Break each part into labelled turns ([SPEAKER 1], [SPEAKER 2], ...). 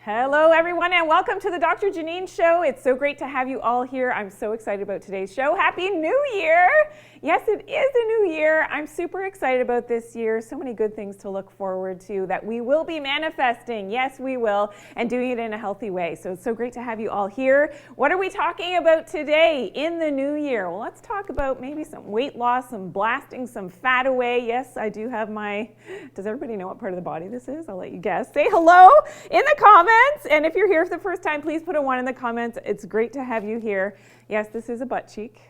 [SPEAKER 1] Hello everyone and welcome to the Dr. Janine Show. It's so great to have you all here. I'm so excited about today's show. Happy New Year! Yes, it is a new year. I'm super excited about this year. So many good things to look forward to that we will be manifesting. Yes, we will, and doing it in a healthy way. So it's so great to have you all here. What are we talking about today in the new year? Well, let's talk about maybe some weight loss, some blasting some fat away. Yes, I do have my, does everybody know what part of the body this is? I'll let you guess. Say hello in the comments. And if you're here for the first time, please put a 1 in the comments. It's great to have you here. Yes, this is a butt cheek.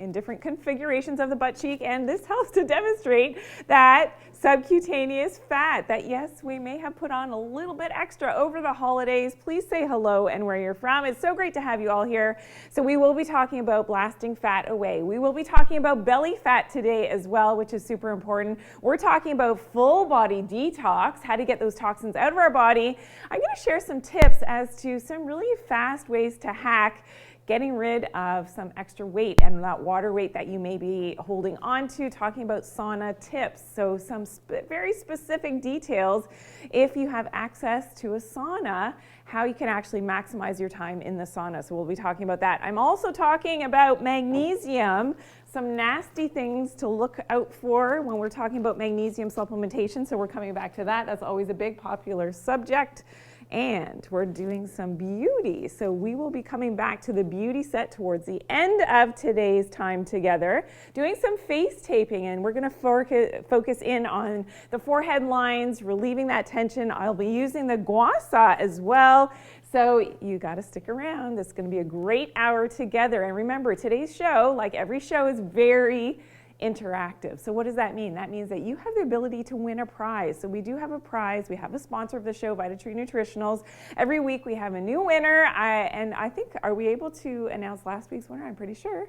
[SPEAKER 1] In different configurations of the butt cheek, and this helps to demonstrate that subcutaneous fat that, yes, we may have put on a little bit extra over the holidays. Please say hello and where you're from. It's so great to have you all here. So we will be talking about blasting fat away. We will be talking about belly fat today as well, which is super important. We're talking about full body detox, how to get those toxins out of our body. I'm going to share some tips as to some really fast ways to hack getting rid of some extra weight and that water weight that you may be holding on to, talking about sauna tips. So some very specific details if you have access to a sauna, how you can actually maximize your time in the sauna. So we'll be talking about that. I'm also talking about magnesium, some nasty things to look out for when we're talking about magnesium supplementation. So we're coming back to that. That's always a big popular subject. And we're doing some beauty. So we will be coming back to the beauty set towards the end of today's time together, doing some face taping, and we're going to focus in on the forehead lines, relieving that tension. I'll be using the Gua Sha as well. So you got to stick around. It's going to be a great hour together. And remember, today's show, like every show, is very interactive. So what does that mean? That means that you have the ability to win a prize. So we do have a prize. We have a sponsor of the show, VitaTree Nutritionals. Every week we have a new winner. And I think, are we able to announce last week's winner? I'm pretty sure.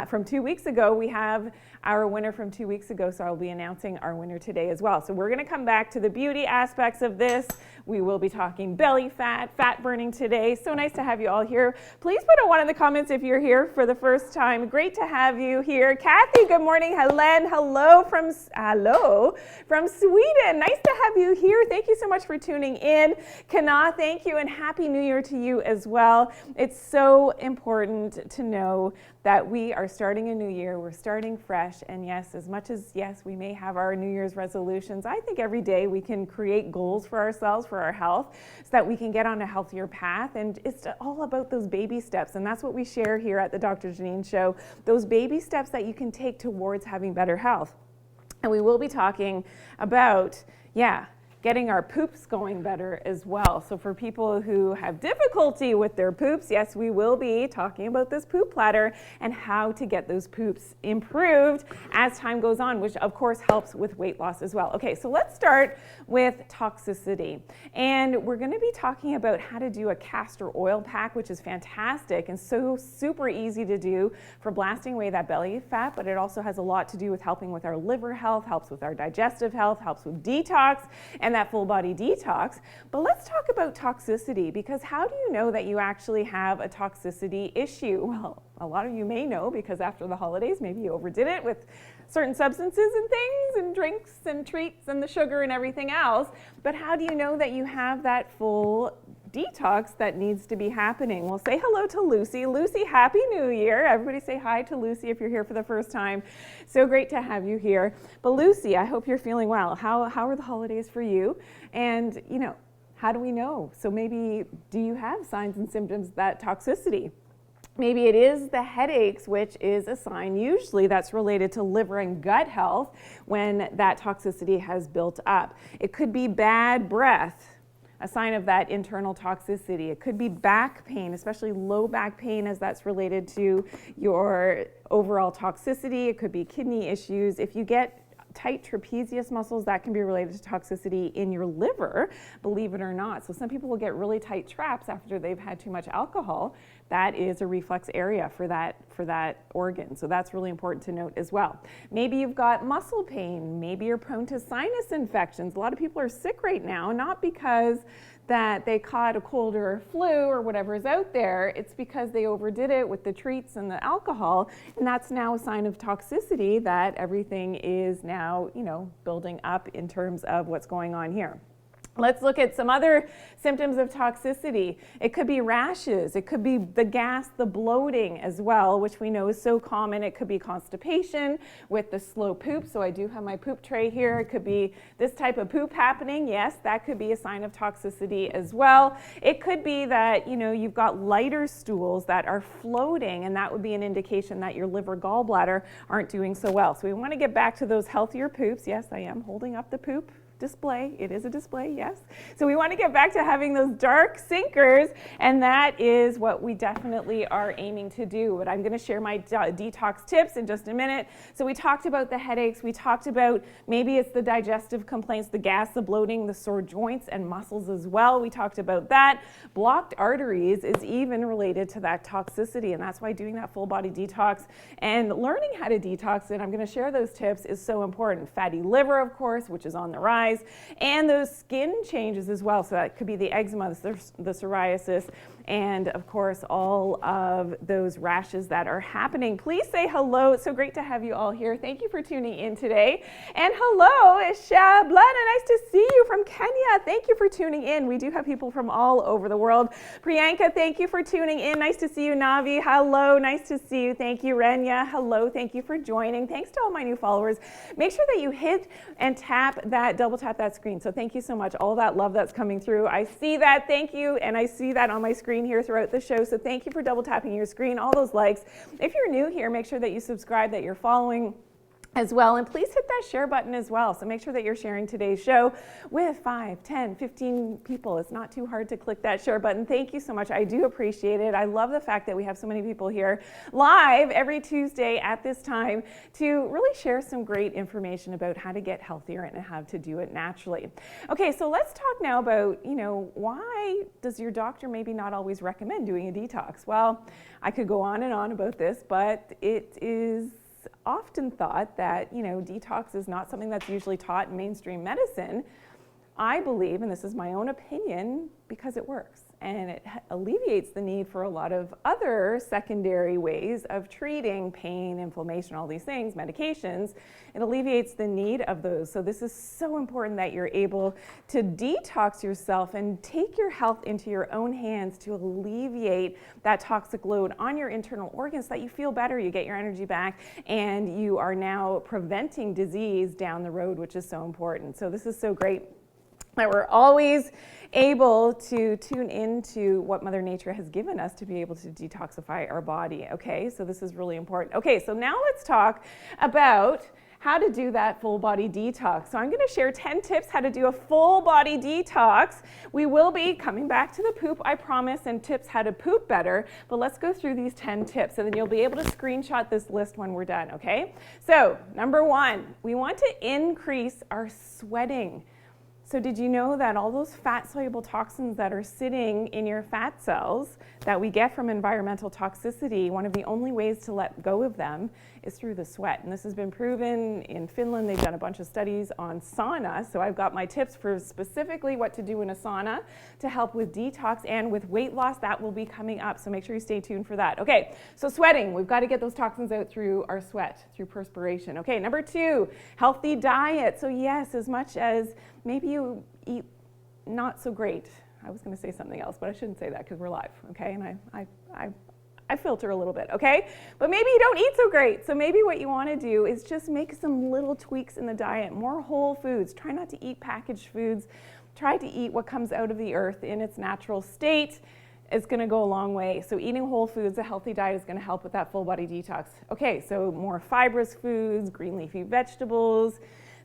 [SPEAKER 1] From 2 weeks ago, we have our winner from 2 weeks ago. So I'll be announcing our winner today as well. So we're going to come back to the beauty aspects of this. We will be talking belly fat, fat burning today. So nice to have you all here. Please put a 1 in the comments if you're here for the first time. Great to have you here. Kathy, good morning. Helen, hello from Sweden. Nice to have you here. Thank you so much for tuning in. Kana, thank you, and Happy New Year to you as well. It's so important to know that we are starting a new year. We're starting fresh. And yes, as much as, yes, we may have our New Year's resolutions, I think every day we can create goals for ourselves, for our health, so that we can get on a healthier path. And it's all about those baby steps. And that's what we share here at the Dr. Janine Show, those baby steps that you can take towards having better health. And we will be talking about, getting our poops going better as well. So for people who have difficulty with their poops, yes, we will be talking about this poop platter and how to get those poops improved as time goes on, which of course helps with weight loss as well. Okay, so let's start with toxicity. And we're gonna be talking about how to do a castor oil pack, which is fantastic and so super easy to do for blasting away that belly fat, but it also has a lot to do with helping with our liver health, helps with our digestive health, helps with detox, and that full body detox. But let's talk about toxicity, because how do you know that you actually have a toxicity issue? Well, a lot of you may know because after the holidays, maybe you overdid it with certain substances and things and drinks and treats and the sugar and everything else. But how do you know that you have that full detox that needs to be happening? Well, say hello to Lucy. Lucy, Happy New Year. Everybody say hi to Lucy if you're here for the first time. So great to have you here. But Lucy, I hope you're feeling well. How are the holidays for you? And, how do we know? So maybe, do you have signs and symptoms of that toxicity? Maybe it is the headaches, which is a sign usually that's related to liver and gut health when that toxicity has built up. It could be bad breath, a sign of that internal toxicity. It could be back pain, especially low back pain, as that's related to your overall toxicity. It could be kidney issues. If you get tight trapezius muscles, that can be related to toxicity in your liver, believe it or not. So some people will get really tight traps after they've had too much alcohol. That is a reflex area for that organ. So that's really important to note as well. Maybe you've got muscle pain. Maybe you're prone to sinus infections. A lot of people are sick right now, not because that they caught a cold or a flu or whatever is out there. It's because they overdid it with the treats and the alcohol, and that's now a sign of toxicity that everything is now, building up in terms of what's going on here. Let's look at some other symptoms of toxicity. It could be rashes. It could be the gas, the bloating as well, which we know is so common. It could be constipation with the slow poop. So I do have my poop tray here. It could be this type of poop happening. Yes, that could be a sign of toxicity as well. It could be that, you've got lighter stools that are floating, and that would be an indication that your liver, gallbladder aren't doing so well. So we want to get back to those healthier poops. Yes, I am holding up the poop display. It is a display, yes. So we want to get back to having those dark sinkers, and that is what we definitely are aiming to do. But I'm going to share my detox tips in just a minute. So we talked about the headaches. We talked about maybe it's the digestive complaints, the gas, the bloating, the sore joints and muscles as well. We talked about that. Blocked arteries is even related to that toxicity, and that's why doing that full body detox and learning how to detox, and I'm going to share those tips, is so important. Fatty liver, of course, which is on the rise, and those skin changes as well. So that could be the eczema, the psoriasis, and of course all of those rashes that are happening. Please say hello. It's so great to have you all here. Thank you for tuning in today. And hello, Shablana, nice to see you from Kenya. Thank you for tuning in. We do have people from all over the world. Priyanka, thank you for tuning in. Nice to see you. Navi, hello, nice to see you. Thank you. Renya, hello, thank you for joining. Thanks to all my new followers. Make sure that you hit and double tap that screen. So thank you so much. All that love that's coming through. I see that. Thank you. And I see that on my screen here throughout the show. So thank you for double tapping your screen, all those likes. If you're new here, make sure that you subscribe, that you're following as well, and please hit that share button as well. So make sure that you're sharing today's show with 5, 10, 15 people. It's not too hard to click that share button. Thank you so much. I do appreciate it. I love the fact that we have so many people here live every Tuesday at this time to really share some great information about how to get healthier and how to do it naturally. Okay, so let's talk now about, why does your doctor maybe not always recommend doing a detox? Well, I could go on and on about this, but it is often thought that, detox is not something that's usually taught in mainstream medicine. I believe, and this is my own opinion, because it works and it alleviates the need for a lot of other secondary ways of treating pain, inflammation, all these things, medications. It alleviates the need of those. So this is so important that you're able to detox yourself and take your health into your own hands to alleviate that toxic load on your internal organs so that you feel better, you get your energy back, and you are now preventing disease down the road, which is so important. So this is so great that we're always able to tune into what Mother Nature has given us to be able to detoxify our body, okay? So this is really important. Okay, so now let's talk about how to do that full body detox. So I'm going to share 10 tips how to do a full body detox. We will be coming back to the poop, I promise, and tips how to poop better, but let's go through these 10 tips and then you'll be able to screenshot this list when we're done, okay? So number 1, we want to increase our sweating. So did you know that all those fat-soluble toxins that are sitting in your fat cells that we get from environmental toxicity, one of the only ways to let go of them is through the sweat. And this has been proven in Finland. They've done a bunch of studies on sauna. So I've got my tips for specifically what to do in a sauna to help with detox and with weight loss. That will be coming up. So make sure you stay tuned for that. Okay, so sweating. We've got to get those toxins out through our sweat, through perspiration. Okay, number 2, healthy diet. So yes, as much as maybe you eat not so great. I was going to say something else, but I shouldn't say that because we're live, okay? And I filter a little bit, okay? But maybe you don't eat so great. So maybe what you want to do is just make some little tweaks in the diet, more whole foods. Try not to eat packaged foods. Try to eat what comes out of the earth in its natural state. It's going to go a long way. So eating whole foods, a healthy diet is going to help with that full body detox. Okay, so more fibrous foods, green leafy vegetables,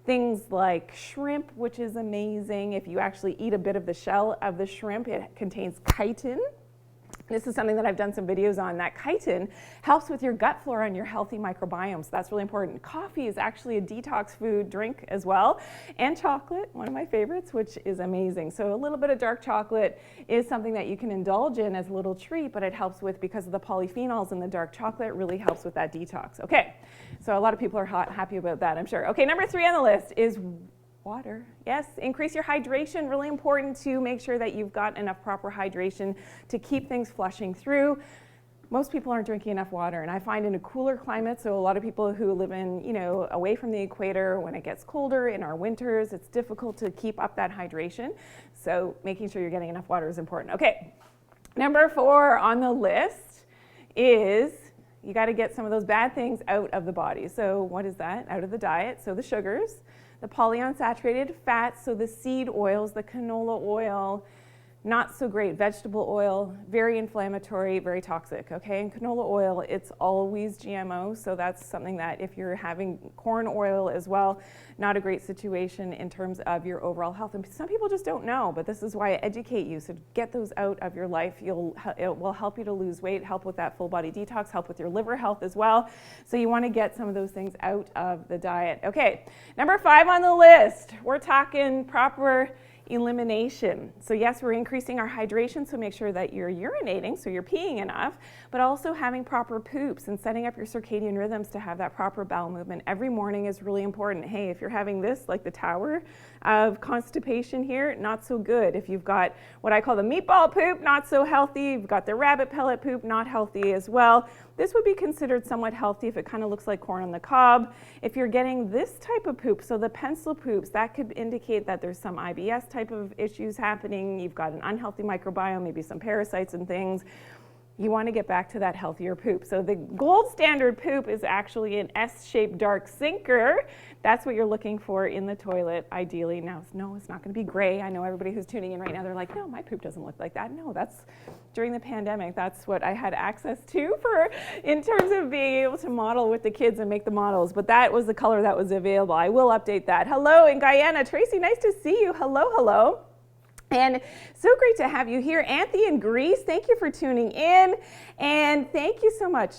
[SPEAKER 1] things like shrimp, which is amazing. If you actually eat a bit of the shell of the shrimp, it contains chitin. This is something that I've done some videos on. That chitin helps with your gut flora and your healthy microbiome, so that's really important. Coffee is actually a detox food drink as well, and chocolate, one of my favorites, which is amazing. So a little bit of dark chocolate is something that you can indulge in as a little treat, but it helps with, because of the polyphenols in the dark chocolate, it really helps with that detox. Okay, so a lot of people are happy about that, I'm sure. Okay, number 3 on the list is water. Yes, increase your hydration. Really important to make sure that you've got enough proper hydration to keep things flushing through. most people aren't drinking enough water. And I find in a cooler climate, so a lot of people who live in, away from the equator, when it gets colder in our winters, it's difficult to keep up that hydration. So making sure you're getting enough water is important. Okay, number 4 on the list is you got to get some of those bad things out of the body. So what is that? Out of the diet. So the sugars, the polyunsaturated fats, so the seed oils, the canola oil, not so great. Vegetable oil, very inflammatory, very toxic, okay? And canola oil, it's always GMO, so that's something that if you're having corn oil as well, not a great situation in terms of your overall health. And some people just don't know, but this is why I educate you. So get those out of your life. It will help you to lose weight, help with that full body detox, help with your liver health as well. So you want to get some of those things out of the diet. Okay, number 5 on the list, we're talking proper elimination. So yes, we're increasing our hydration, so make sure that you're urinating, so you're peeing enough, but also having proper poops and setting up your circadian rhythms to have that proper bowel movement every morning is really important. Hey, if you're having this, like the tower of constipation here, not so good. If you've got what I call the meatball poop, not so healthy. You've got the rabbit pellet poop, not healthy as well. This would be considered somewhat healthy if it kind of looks like corn on the cob. If you're getting this type of poop, so the pencil poops, that could indicate that there's some IBS type of issues happening. You've got an unhealthy microbiome, maybe some parasites and things. You want to get back to that healthier poop. So the gold standard poop is actually an S-shaped dark sinker. That's what you're looking for in the toilet, ideally. Now, no, it's not going to be gray. I know everybody who's tuning in right now, they're like, no, my poop doesn't look like that. No, that's during the pandemic. That's what I had access to in terms of being able to model with the kids and make the models. But that was the color that was available. I will update that. Hello in Guyana. Tracy, nice to see you. Hello, hello. And so great to have you here. Anthony in Greece, thank you for tuning in. And thank you so much.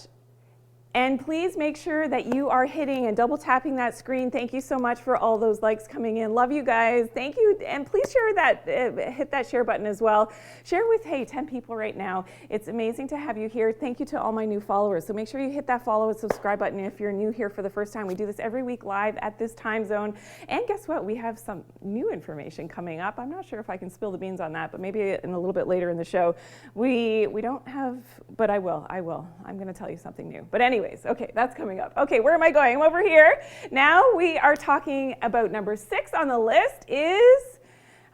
[SPEAKER 1] And please make sure that you are hitting and double tapping that screen. Thank you so much for all those likes coming in. Love you guys. Thank you. And please share that, hit that share button as well. Share with, 10 people right now. It's amazing to have you here. Thank you to all my new followers. So make sure you hit that follow and subscribe button if you're new here for the first time. We do this every week live at this time zone. And guess what? We have some new information coming up. I'm not sure if I can spill the beans on that, but maybe in a little bit later in the show. We don't have, but I will. I'm going to tell you something new. But anyways, okay, that's coming up. Okay, where am I going? I'm over here. Now we are talking about number 6 on the list is,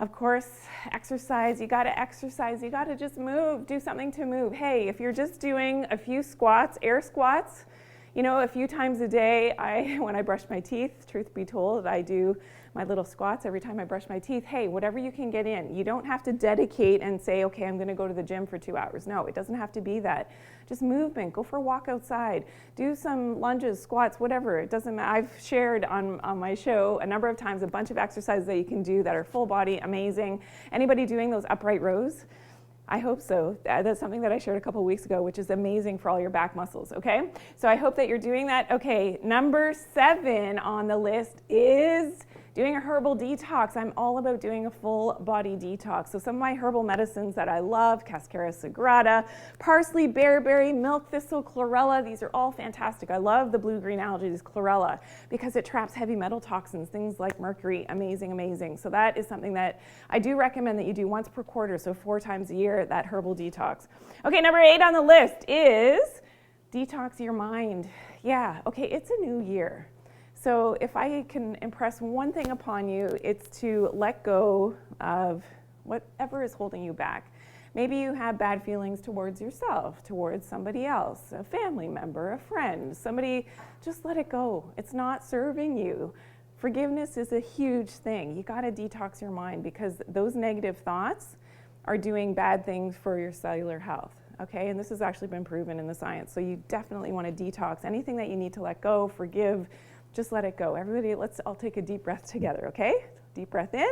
[SPEAKER 1] of course, exercise. You got to exercise. You got to just move, do something to move. Hey, if you're just doing a few squats, air squats, a few times a day, when I brush my teeth, truth be told, I do my little squats every time I brush my teeth. Hey, whatever you can get in. You don't have to dedicate and say, okay, I'm going to go to the gym for 2 hours. No, it doesn't have to be that. Just movement. Go for a walk outside. Do some lunges, squats, whatever. It doesn't matter. I've shared on my show a number of times a bunch of exercises that you can do that are full body, amazing. Anybody doing those upright rows? I hope so. That's something that I shared a couple of weeks ago, which is amazing for all your back muscles, okay? So I hope that you're doing that. Okay, number 7 on the list is doing a herbal detox. I'm all about doing a full body detox. So some of my herbal medicines that I love, Cascara sagrada, parsley, bearberry, milk thistle, chlorella, these are all fantastic. I love the blue-green algae, chlorella, because it traps heavy metal toxins, things like mercury, amazing, amazing. So that is something that I do recommend that you do once per quarter, so 4 times a year, that herbal detox. Okay, number 8 on the list is detox your mind. Yeah, okay, it's a new year. So if I can impress one thing upon you, it's to let go of whatever is holding you back. Maybe you have bad feelings towards yourself, towards somebody else, a family member, a friend, somebody, just let it go. It's not serving you. Forgiveness is a huge thing. You gotta detox your mind because those negative thoughts are doing bad things for your cellular health. Okay, and this has actually been proven in the science. So you definitely wanna detox anything that you need to let go, forgive, just let it go. Everybody, let's all take a deep breath together, okay? Deep breath in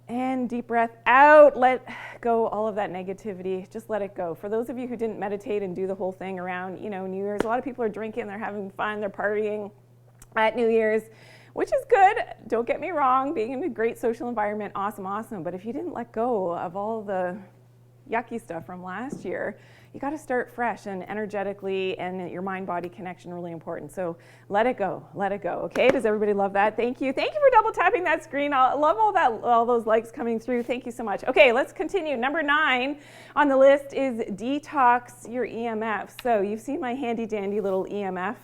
[SPEAKER 1] and deep breath out. Let go all of that negativity. Just let it go. For those of you who didn't meditate and do the whole thing around, New Year's, a lot of people are drinking, they're having fun, they're partying at New Year's, which is good. Don't get me wrong, being in a great social environment, awesome, awesome. But if you didn't let go of all the yucky stuff from last year. You got to start fresh and energetically, and your mind-body connection really important. So let it go, okay? Does everybody love that? Thank you for double tapping that screen. I love all those likes coming through. Thank you so much. Okay, let's continue. Number 9 on the list is detox your EMF. So you've seen my handy dandy little EMF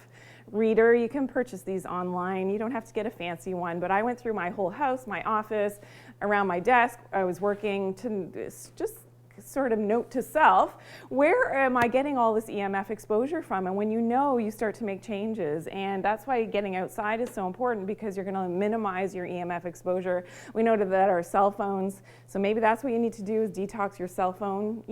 [SPEAKER 1] reader. You can purchase these online. You don't have to get a fancy one, but I went through my whole house, my office, around my desk. I was working to just sort of note to self, where am I getting all this EMF exposure from? And when you start to make changes. And that's why getting outside is so important, because you're going to minimize your EMF exposure. We know that our cell phones, so maybe that's what you need to do, is detox your cell phone,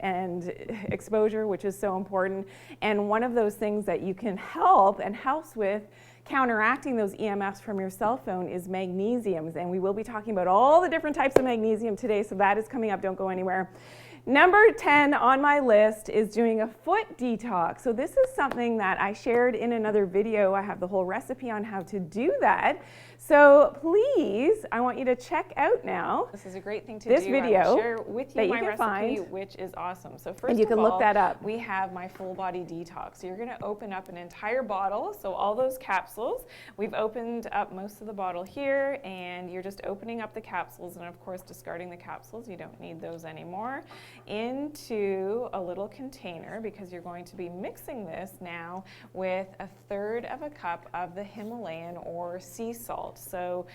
[SPEAKER 1] and exposure, which is so important. And one of those things that you can helps with counteracting those EMFs from your cell phone is magnesiums, and we will be talking about all the different types of magnesium today, so that is coming up. Don't go anywhere. Number 10 on my list is doing a foot detox. So this is something that I shared in another video. I have the whole recipe on how to do that. So please, I want you to check out now. This is a great thing to do. This video I will share with you my recipe, which is awesome. So first of all, look that up. We have my full body detox. So you're going to open up an entire bottle. So all those capsules, we've opened up most of the bottle here, and you're just opening up the capsules, and of course discarding the capsules. You don't need those anymore. Into a little container, because you're going to be mixing this now with 1/3 of a cup of the Himalayan or sea salt. So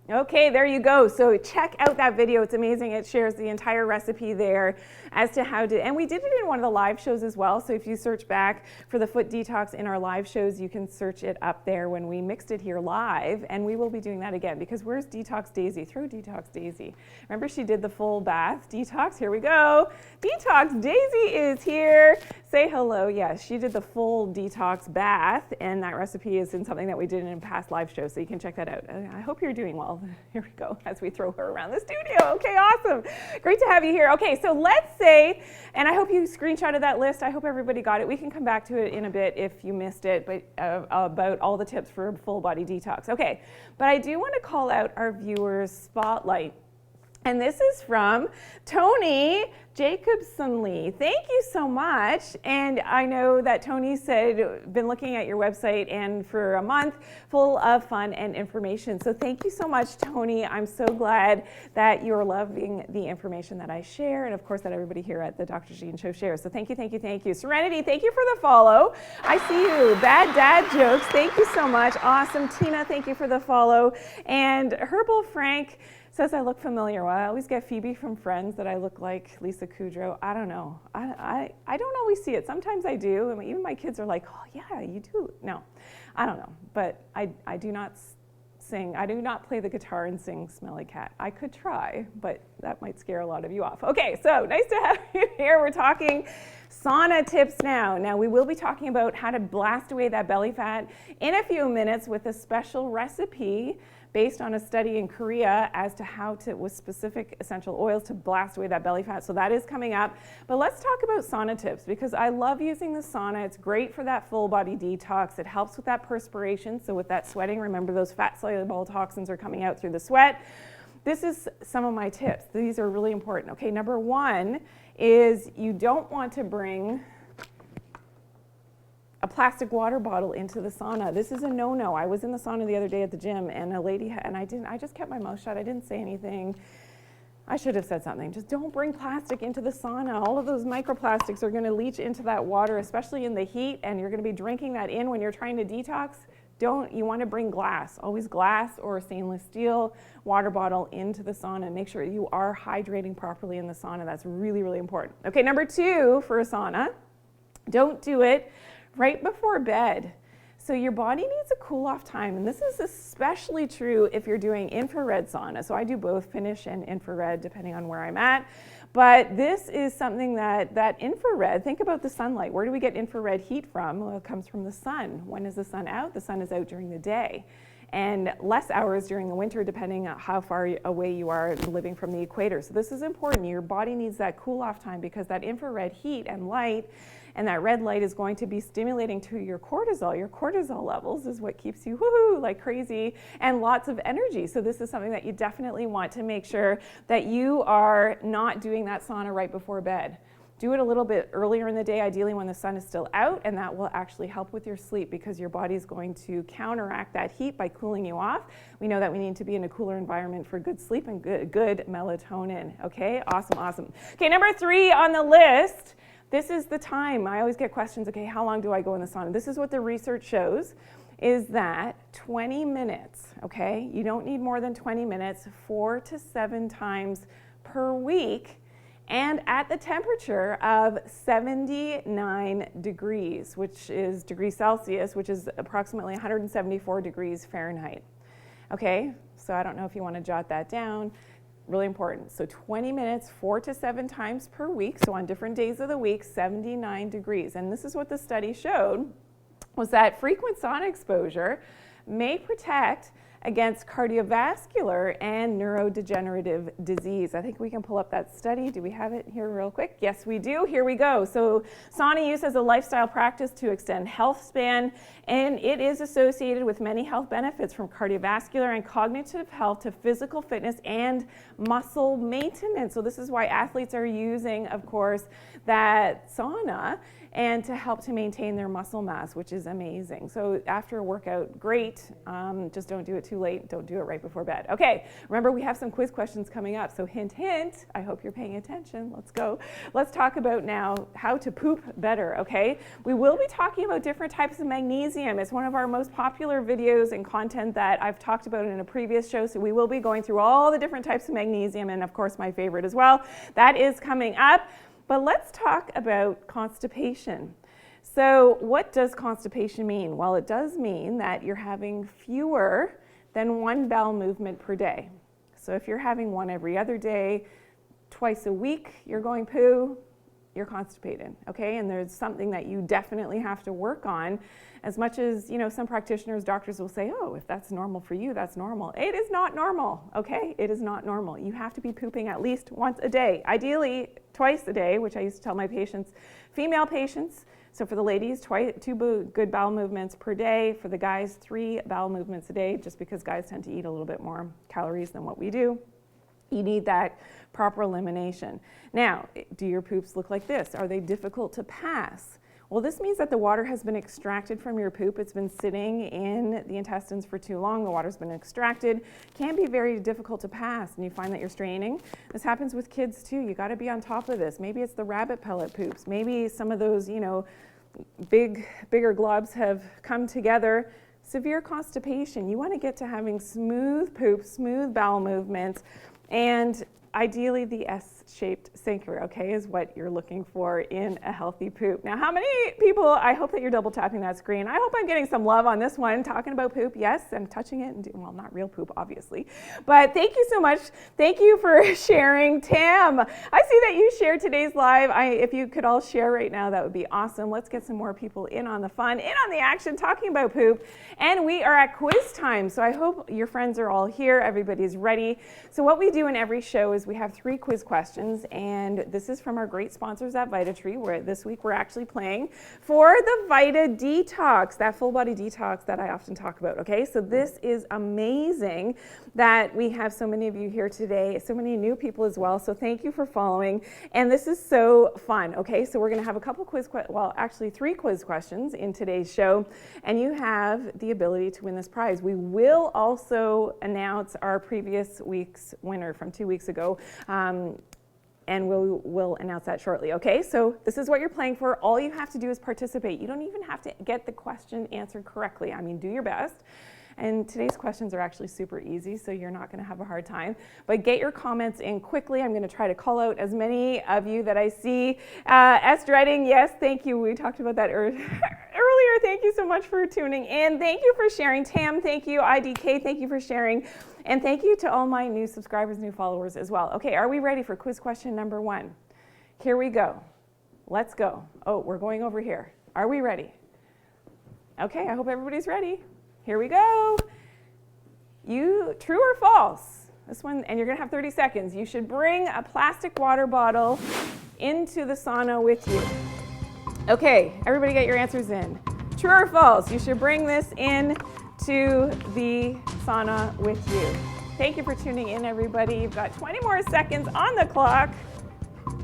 [SPEAKER 1] okay, there you go. So check out that video. It's amazing. It shares the entire recipe there as to how to, and we did it in one of the live shows as well. So if you search back for the foot detox in our live shows, you can search it up there when we mixed it here live, and we will be doing that again, because where's Detox Daisy? Throw Detox Daisy. Remember, she did the full bath detox. Here we go. Detox Daisy is here. Say hello. Yes, she did the full detox bath, and that recipe is in something that we did in a past live show, so you can check that out. I hope you're doing well. Here we go, as we throw her around the studio. Okay, awesome. Great to have you here. Okay, so let's say, and I hope you screenshotted that list. I hope everybody got it. We can come back to it in a bit if you missed it, but about all the tips for full body detox. Okay, but I do want to call out our viewers spotlight. And this is from Tony Jacobson-Lee. Thank you so much. And I know that Tony said, been looking at your website and for a month, full of fun and information. So thank you so much, Tony. I'm so glad that you're loving the information that I share, and of course that everybody here at the Dr. Janine Show shares. So thank you, thank you, thank you. Serenity, thank you for the follow. I see you. Bad Dad Jokes, thank you so much. Awesome. Tina, thank you for the follow. And Herbal Frank says I look familiar. Well, I always get Phoebe from Friends that I look like Lisa Kudrow. I don't know. I don't always see it. Sometimes I do. And even my kids are like, oh yeah, you do. No, I don't know. But I do not sing. I do not play the guitar and sing Smelly Cat. I could try, but that might scare a lot of you off. Okay, so nice to have you here. We're talking sauna tips now. Now we will be talking about how to blast away that belly fat in a few minutes with a special recipe based on a study in Korea as to how to, with specific essential oils, to blast away that belly fat. So that is coming up. But let's talk about sauna tips, because I love using the sauna. It's great for that full body detox. It helps with that perspiration. So with that sweating, remember those fat soluble toxins are coming out through the sweat. This is some of my tips. These are really important. Okay, number 1 is you don't want to bring a plastic water bottle into the sauna. This is a no-no. I was in the sauna the other day at the gym, and a lady, I just kept my mouth shut. I didn't say anything. I should have said something. Just don't bring plastic into the sauna. All of those microplastics are going to leach into that water, especially in the heat, and you're going to be drinking that in when you're trying to detox. You want to bring glass, always glass or stainless steel water bottle into the sauna. Make sure you are hydrating properly in the sauna. That's really, really important. Okay, number 2 for a sauna, don't do it right before bed. So your body needs a cool off time, and this is especially true if you're doing infrared sauna. So I do both Finnish and infrared depending on where I'm at. But this is something that infrared, think about the sunlight. Where do we get infrared heat from? Well, it comes from the sun. When is the sun out? The sun is out during the day. and less hours during the winter, depending on how far away you are living from the equator. So this is important. Your body needs that cool off time because that infrared heat and light and that red light is going to be stimulating to your cortisol. Your cortisol levels is what keeps you woohoo like crazy and lots of energy. So this is something that you definitely want to make sure that you are not doing that sauna right before bed. Do it a little bit earlier in the day, ideally when the sun is still out, and that will actually help with your sleep because your body is going to counteract that heat by cooling you off. We know that we need to be in a cooler environment for good sleep and good melatonin. Okay, awesome. Okay, number 3 on the list, this is the time. I always get questions, okay, how long do I go in the sauna? This is what the research shows, is that 20 minutes, okay? You don't need more than 20 minutes, 4 to 7 times per week, and at the temperature of 79 degrees, which is degrees Celsius, which is approximately 174 degrees Fahrenheit. Okay, so I don't know if you want to jot that down. Really important. So 20 minutes, 4 to 7 times per week. So on different days of the week, 79 degrees. And this is what the study showed, was that frequent sauna exposure may protect against cardiovascular and neurodegenerative disease. I think we can pull up that study. Do we have it here real quick? Yes, we do. Here we go. So sauna use as a lifestyle practice to extend health span, and it is associated with many health benefits from cardiovascular and cognitive health to physical fitness and muscle maintenance. So this is why athletes are using, of course, that sauna and to help to maintain their muscle mass, which is amazing. So after a workout, great. Just don't do it too late. Don't do it right before bed. Okay, remember we have some quiz questions coming up. So hint, hint, I hope you're paying attention. Let's go. Let's talk about now how to poop better, okay? We will be talking about different types of magnesium. It's one of our most popular videos and content that I've talked about in a previous show. So we will be going through all the different types of magnesium and of course my favorite as well. That is coming up. But let's talk about constipation. So what does constipation mean? Well, it does mean that you're having fewer than 1 bowel movement per day. So if you're having one every other day, twice a week you're going poo, you're constipated, okay? And there's something that you definitely have to work on. As much as, you know, some practitioners, doctors will say, oh, if that's normal for you, that's normal. It is not normal, okay? It is not normal. You have to be pooping at least once a day, ideally twice a day, which I used to tell my patients, female patients. So for the ladies, 2 good bowel movements per day. For the guys, 3 bowel movements a day, just because guys tend to eat a little bit more calories than what we do. You need that proper elimination. Now, do your poops look like this? Are they difficult to pass? Well, this means that the water has been extracted from your poop. It's been sitting in the intestines for too long. The water's been extracted. Can be very difficult to pass, and you find that you're straining. This happens with kids too. You got to be on top of this. Maybe it's the rabbit pellet poops. Maybe some of those, you know, bigger globs have come together. Severe constipation. You want to get to having smooth poop, smooth bowel movements, and ideally the S-shaped sinker, okay, is what you're looking for in a healthy poop. Now, how many people, I hope that you're double tapping that screen. I hope I'm getting some love on this one, talking about poop. Yes, I'm touching it, and well, not real poop, obviously. But thank you so much. Thank you for sharing. Tam, I see that you shared today's live. If you could all share right now, that would be awesome. Let's get some more people in on the fun, in on the action, talking about poop. And we are at quiz time, so I hope your friends are all here. Everybody's ready. So what we do in every show is we have 3 quiz questions, and this is from our great sponsors at VitaTree, where this week we're actually playing for the Vita Detox, that full body detox that I often talk about, okay? So this is amazing that we have so many of you here today, so many new people as well, so thank you for following, and this is so fun, okay? So we're gonna have a couple actually 3 quiz questions in today's show, and you have the ability to win this prize. We will also announce our previous week's winner from 2 weeks ago, and we'll announce that shortly, okay? So this is what you're playing for. All you have to do is participate. You don't even have to get the question answered correctly. I mean, do your best. And today's questions are actually super easy, so you're not gonna have a hard time. But get your comments in quickly. I'm gonna try to call out as many of you that I see. S. Dreading, yes, thank you. We talked about that earlier. Thank you so much for tuning in. Thank you for sharing. Tam, thank you. IDK, thank you for sharing. And thank you to all my new subscribers, new followers as well. Okay, are we ready for quiz question number 1? Here we go. Let's go. Oh, we're going over here. Are we ready? Okay, I hope everybody's ready. Here we go. true or false? This one, and you're gonna have 30 seconds. You should bring a plastic water bottle into the sauna with you. Okay, everybody get your answers in. True or false? You should bring this in to the sauna with you. Thank you for tuning in, everybody. You've got 20 more seconds on the clock.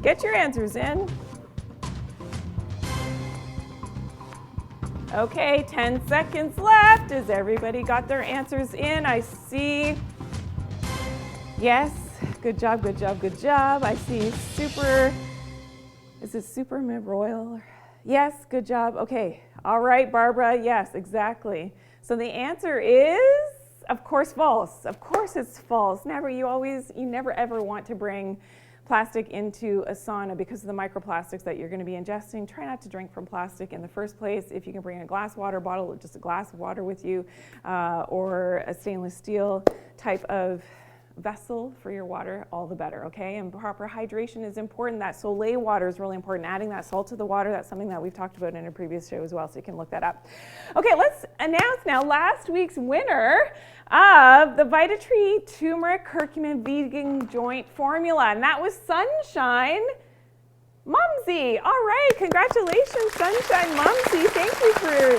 [SPEAKER 1] Get your answers in. Okay, 10 seconds left. Has everybody got their answers in? I see. Yes, good job, good job, good job. I see super, is it super mid royal? Yes, good job. Okay, all right, Barbara, yes, exactly. So the answer is, of course, false. Of course it's false. You never ever want to bring plastic into a sauna because of the microplastics that you're going to be ingesting. Try not to drink from plastic in the first place. If you can bring a glass water bottle or just a glass of water with you, or a stainless steel type of vessel for your water, all the better, okay? And proper hydration is important. That Soleil water is really important. Adding that salt to the water, that's something that we've talked about in a previous show as well, so you can look that up. Okay, let's announce now last week's winner of the VitaTree Turmeric Curcumin Vegan Joint Formula, and that was Sunshine Mumsy. All right, congratulations, Sunshine Mumsy. Thank you for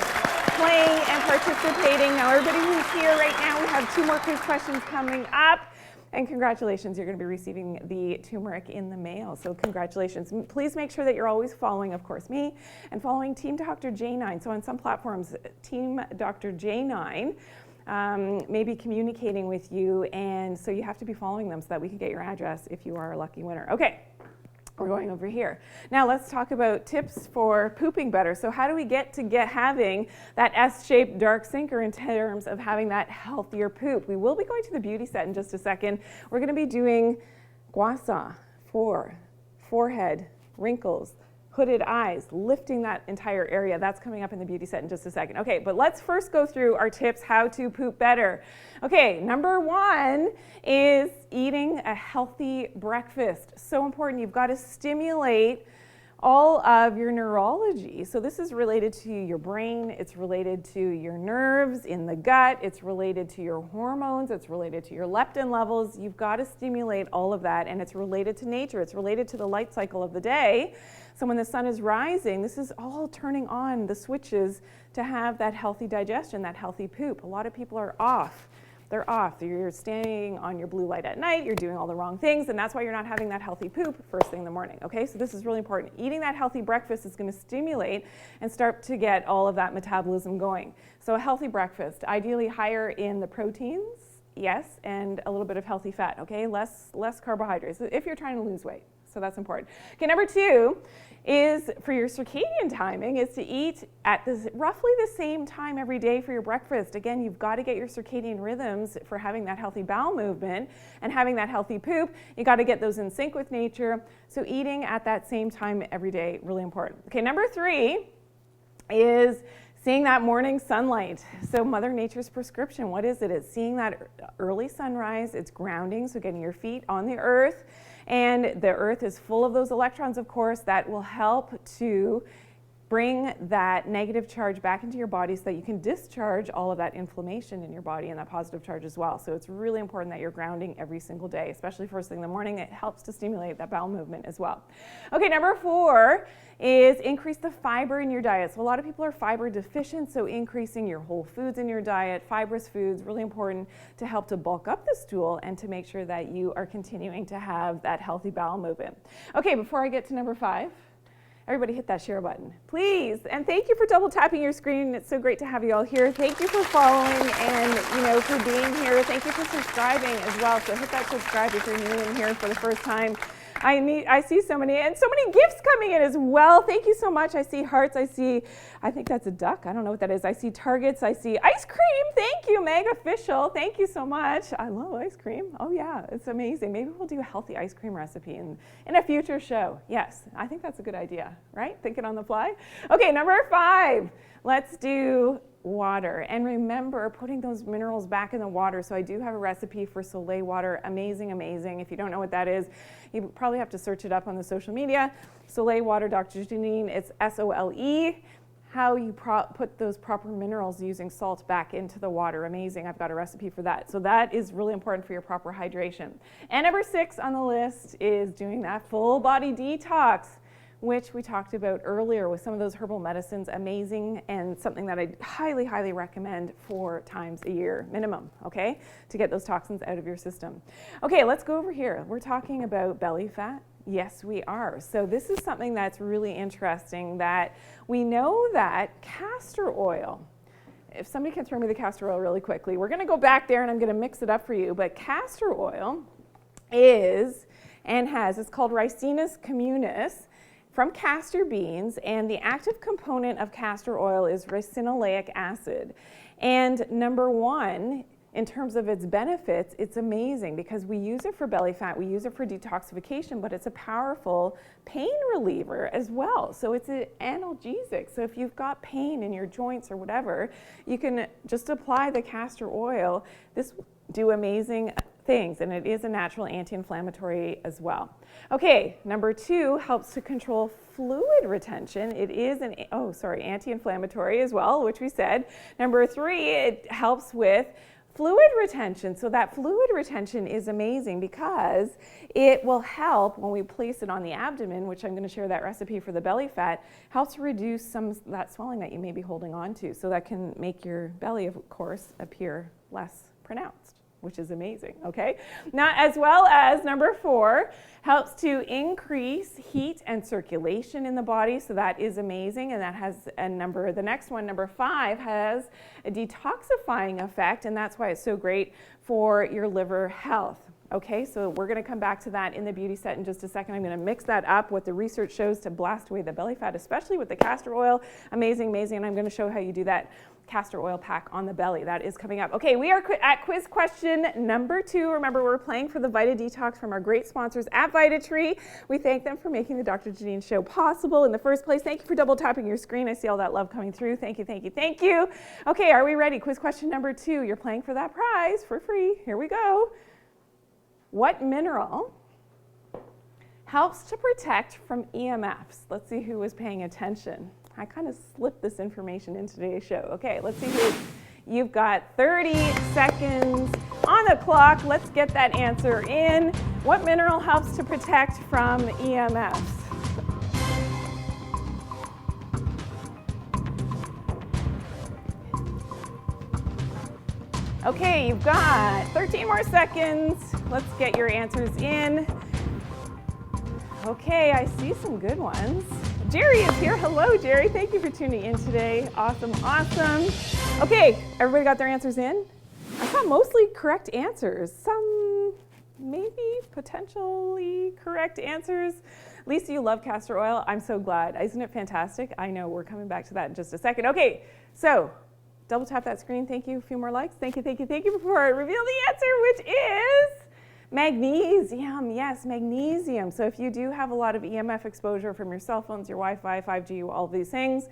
[SPEAKER 1] playing and participating. Now, everybody who's here right now, we have 2 more quiz questions coming up. And congratulations, you're going to be receiving the turmeric in the mail. So congratulations. Please make sure that you're always following, of course, me, and following Team Dr. J9. So on some platforms, Team Dr. J9 may be communicating with you, and so you have to be following them so that we can get your address if you are a lucky winner. Okay. We're going over here. Now let's talk about tips for pooping better. So how do we get having that S-shaped dark sinker in terms of having that healthier poop? We will be going to the beauty set in just a second. We're going to be doing Gua Sha for forehead, wrinkles, hooded eyes, lifting that entire area. That's coming up in the beauty set in just a second. Okay, but let's first go through our tips how to poop better. Okay, number 1 is eating a healthy breakfast. So important. You've got to stimulate all of your neurology. So this is related to your brain, it's related to your nerves in the gut, it's related to your hormones, it's related to your leptin levels. You've got to stimulate all of that, and it's related to nature, it's related to the light cycle of the day. So when the sun is rising, this is all turning on the switches to have that healthy digestion, that healthy poop. A lot of people are off. They're off. You're standing on your blue light at night, you're doing all the wrong things, and that's why you're not having that healthy poop first thing in the morning, okay? So this is really important. Eating that healthy breakfast is going to stimulate and start to get all of that metabolism going. So a healthy breakfast, ideally higher in the proteins, yes, and a little bit of healthy fat, okay? Less carbohydrates if you're trying to lose weight. So that's important. Okay, number 2 is for your circadian timing is to eat at roughly the same time every day for your breakfast. Again, you've got to get your circadian rhythms for having that healthy bowel movement and having that healthy poop. You got to get those in sync with nature. So eating at that same time every day, really important. Okay, number 3 is seeing that morning sunlight. So Mother Nature's prescription, what is it? It's seeing that early sunrise, it's grounding, so getting your feet on the earth. And the earth is full of those electrons, of course, that will help to bring that negative charge back into your body so that you can discharge all of that inflammation in your body and that positive charge as well. So it's really important that you're grounding every single day, especially first thing in the morning. It helps to stimulate that bowel movement as well. Okay, number 4 is increase the fiber in your diet. So a lot of people are fiber deficient, so increasing your whole foods in your diet, fibrous foods, really important to help to bulk up the stool and to make sure that you are continuing to have that healthy bowel movement. Okay, before I get to number 5, everybody hit that share button, please. And thank you for double tapping your screen. It's so great to have you all here. Thank you for following and for being here. Thank you for subscribing as well. So hit that subscribe if you're new in here for the first time. I see so many gifts coming in as well. Thank you so much. I see hearts. I think that's a duck. I don't know what that is. I see targets. I see ice cream. Thank you, Meg Official. Thank you so much. I love ice cream. Oh yeah, it's amazing. Maybe we'll do a healthy ice cream recipe in a future show. Yes, I think that's a good idea, right? Thinking on the fly. Okay, number 5. Let's do water. And remember, putting those minerals back in the water. So I do have a recipe for Soleil water. Amazing, amazing. If you don't know what that is, you probably have to search it up on the social media. Soleil water, Dr. Janine, it's SOLE. how you put those proper minerals using salt back into the water. Amazing. I've got a recipe for that. So that is really important for your proper hydration. And number 6 on the list is doing that full body detox, which we talked about earlier with some of those herbal medicines. Amazing, and something that I highly, highly recommend 4 times a year minimum, okay, to get those toxins out of your system. Okay, let's go over here. We're talking about belly fat. Yes, we are. So this is something that's really interesting, that we know that castor oil, if somebody can throw me the castor oil really quickly, we're going to go back there and I'm going to mix it up for you. But castor oil is and has, it's called Ricinus communis from castor beans, and the active component of castor oil is ricinoleic acid. And number 1, in terms of its benefits, it's amazing because we use it for belly fat, we use it for detoxification, but it's a powerful pain reliever as well. So it's an analgesic. So if you've got pain in your joints or whatever, you can just apply the castor oil. This will do amazing things, and it is a natural anti-inflammatory as well. Okay, number 2 helps to control fluid retention. It is an anti-inflammatory as well, which we said. Number 3, it helps with fluid retention. So that fluid retention is amazing because it will help when we place it on the abdomen, which I'm going to share that recipe for the belly fat, helps reduce some of that swelling that you may be holding on to. So that can make your belly, of course, appear less pronounced, which is amazing, okay? Now, as well as number 4, helps to increase heat and circulation in the body, so that is amazing, and that has a number. The next one, number 5, has a detoxifying effect, and that's why it's so great for your liver health. Okay, so we're going to come back to that in the beauty set in just a second. I'm going to mix that up, what the research shows to blast away the belly fat, especially with the castor oil. Amazing, amazing, and I'm going to show how you do that castor oil pack on the belly. That is coming up. Okay, we are at quiz question number 2. Remember, we're playing for the Vita Detox from our great sponsors at VitaTree. We thank them for making the Dr. Janine Show possible in the first place. Thank you for double tapping your screen. I see all that love coming through. Thank you, thank you, thank you. Okay, are we ready? Quiz question number 2. You're playing for that prize for free. Here we go. What mineral helps to protect from EMFs? Let's see who was paying attention. I kind of slipped this information in today's show. Okay, let's see who. You've got 30 seconds on the clock. Let's get that answer in. What mineral helps to protect from EMFs? Okay, you've got 13 more seconds. Let's get your answers in. Okay, I see some good ones. Jerry is here. Hello, Jerry. Thank you for tuning in today. Awesome, awesome. Okay, everybody got their answers in? I got mostly correct answers. Some maybe potentially correct answers. Lisa, you love castor oil. I'm so glad. Isn't it fantastic? I know. We're coming back to that in just a second. Okay, so double tap that screen. Thank you. A few more likes. Thank you, thank you, thank you before I reveal the answer, which is magnesium. Yes, magnesium. So if you do have a lot of EMF exposure from your cell phones, your Wi-Fi, 5G, all of these things,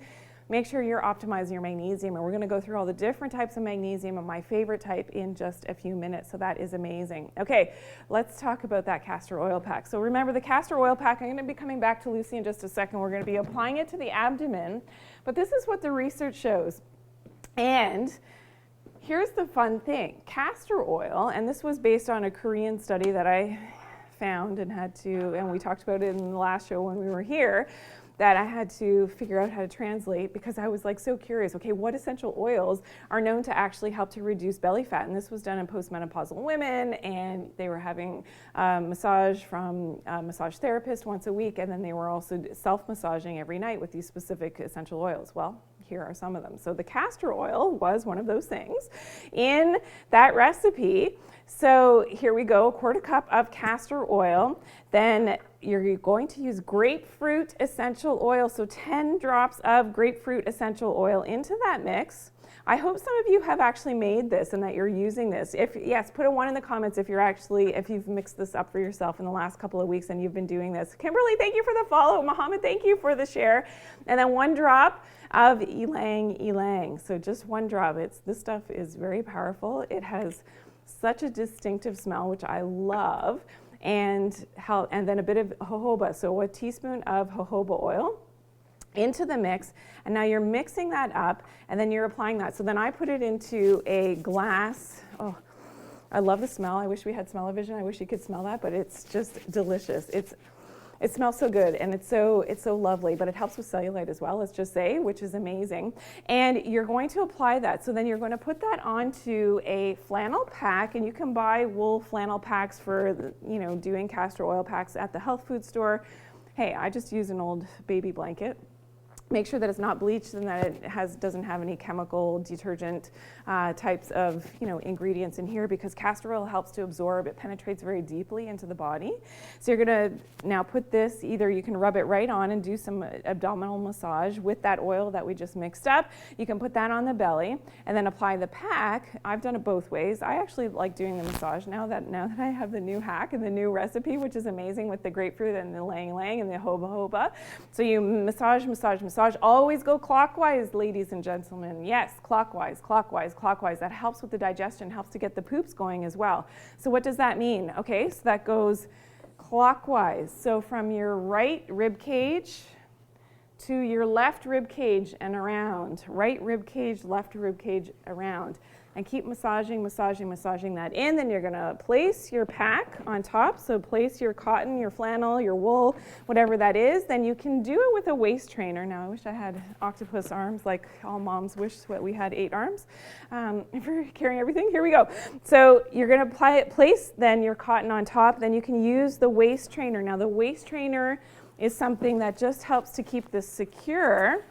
[SPEAKER 1] make sure you're optimizing your magnesium. And we're going to go through all the different types of magnesium and my favorite type in just a few minutes. So that is amazing. Okay, let's talk about that castor oil pack. So remember the castor oil pack, I'm going to be coming back to Lucy in just a second. We're going to be applying it to the abdomen. But this is what the research shows. And here's the fun thing. Castor oil, and this was based on a Korean study that I found and we talked about it in the last show when we were here, that I had to figure out how to translate because I was like so curious, okay, what essential oils are known to actually help to reduce belly fat? And this was done in postmenopausal women, and they were having massage from a massage therapist once a week, and then they were also self-massaging every night with these specific essential oils. Well, here are some of them. So the castor oil was one of those things in that recipe. So here we go, 1/4 cup of castor oil. Then you're going to use grapefruit essential oil. So 10 drops of grapefruit essential oil into that mix. I hope some of you have actually made this and that you're using this. If yes, put a 1 in the comments if you've mixed this up for yourself in the last couple of weeks and you've been doing this. Kimberly, thank you for the follow. Mohammed, thank you for the share. And then 1 drop of ylang ylang. So just 1 drop. This stuff is very powerful. It has such a distinctive smell, which I love. And then a bit of jojoba. So a teaspoon of jojoba oil. into the mix, and now you're mixing that up, and then you're applying that. So then I put it into a glass. Oh, I love the smell. I wish we had smell-o-vision. I wish you could smell that, but it's just delicious. It smells so good, and it's so lovely, but it helps with cellulite as well, let's just say, which is amazing. And you're going to apply that. So then you're going to put that onto a flannel pack, and you can buy wool flannel packs for, doing castor oil packs at the health food store. Hey, I just use an old baby blanket. Make sure that it's not bleached and that it doesn't have any chemical detergent types of ingredients in here, because castor oil helps to absorb. It penetrates very deeply into the body. So you're going to now put this, either you can rub it right on and do some abdominal massage with that oil that we just mixed up. You can put that on the belly and then apply the pack. I've done it both ways. I actually like doing the massage now that I have the new hack and the new recipe, which is amazing, with the grapefruit and the lang lang and the jojoba. So you massage. Always go clockwise, ladies and gentlemen. Yes, clockwise. That helps with the digestion, helps to get the poops going as well. So what does that mean? Okay, so that goes clockwise. So from your right rib cage to your left rib cage and around. Right rib cage, left rib cage, around. And keep massaging that in. Then you're going to place your pack on top. So place your cotton, your flannel, your wool, whatever that is. Then you can do it with a waist trainer. Now, I wish I had octopus arms, like all moms wish that we had 8 arms for carrying everything. Here we go. So you're going to place then your cotton on top. Then you can use the waist trainer. Now, the waist trainer is something that just helps to keep this secure.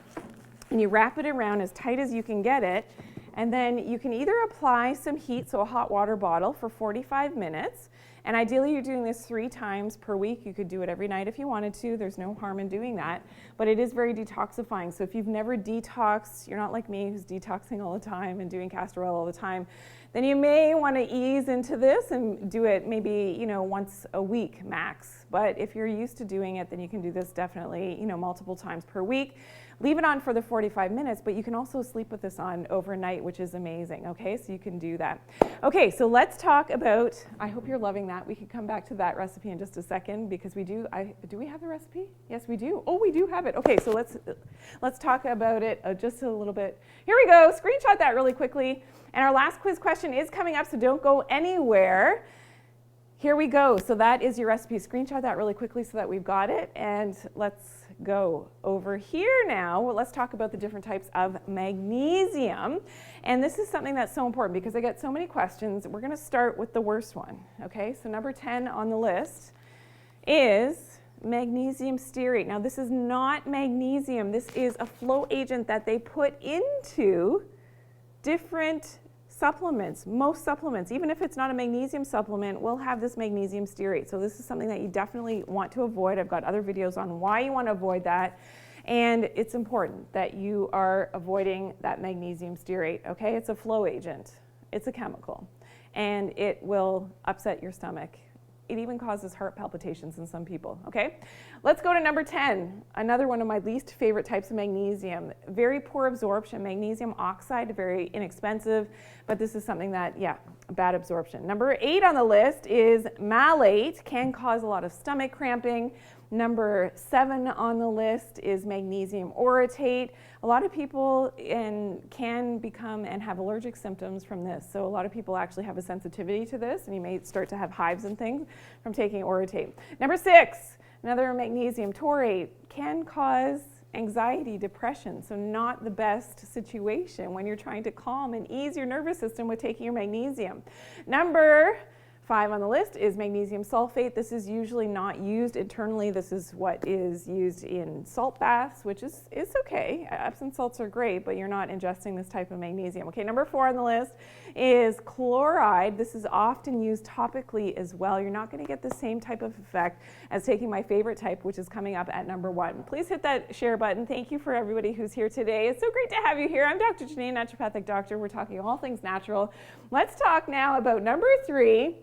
[SPEAKER 1] And you wrap it around as tight as you can get it. And then you can either apply some heat, so a hot water bottle, for 45 minutes. And ideally you're doing this 3 times per week. You could do it every night if you wanted to. There's no harm in doing that. But it is very detoxifying. So if you've never detoxed, you're not like me who's detoxing all the time and doing castor oil all the time, then you may want to ease into this and do it maybe, once a week max. But if you're used to doing it, then you can do this definitely, multiple times per week. Leave it on for the 45 minutes, but you can also sleep with this on overnight, which is amazing, okay? So you can do that. Okay, so let's talk about, I hope you're loving that. We can come back to that recipe in just a second, because we do we have the recipe? Yes, we do. Oh, we do have it. Okay, so let's talk about it just a little bit. Here we go. Screenshot that really quickly. And our last quiz question is coming up, so don't go anywhere. Here we go. So that is your recipe. Screenshot that really quickly so that we've got it. And let's go over here now. Well, let's talk about the different types of magnesium. And this is something that's so important because I get so many questions. We're going to start with the worst one. Okay, so number 10 on the list is magnesium stearate. Now, this is not magnesium. This is a flow agent that they put into different supplements. Most supplements, even if it's not a magnesium supplement, will have this magnesium stearate. So this is something that you definitely want to avoid. I've got other videos on why you want to avoid that. And it's important that you are avoiding that magnesium stearate, okay? It's a flow agent. It's a chemical. And it will upset your stomach. It even causes heart palpitations in some people, okay? Let's go to number 10, another one of my least favorite types of magnesium. Very poor absorption. Magnesium oxide, very inexpensive, but this is something that, bad absorption. Number 8 on the list is malate, can cause a lot of stomach cramping. Number 7 on the list is magnesium orotate. A lot of people can become and have allergic symptoms from this. So a lot of people actually have a sensitivity to this, and you may start to have hives and things from taking orotate. Number 6, another magnesium taurate, can cause anxiety, depression. So not the best situation when you're trying to calm and ease your nervous system with taking your magnesium. Number 5 on the list is magnesium sulfate. This is usually not used internally. This is what is used in salt baths, which is okay. Epsom salts are great, but you're not ingesting this type of magnesium. Okay, number 4 on the list is chloride. This is often used topically as well. You're not going to get the same type of effect as taking my favorite type, which is coming up at number 1. Please hit that share button. Thank you for everybody who's here today. It's so great to have you here. I'm Dr. Janine, naturopathic doctor. We're talking all things natural. Let's talk now about number 3.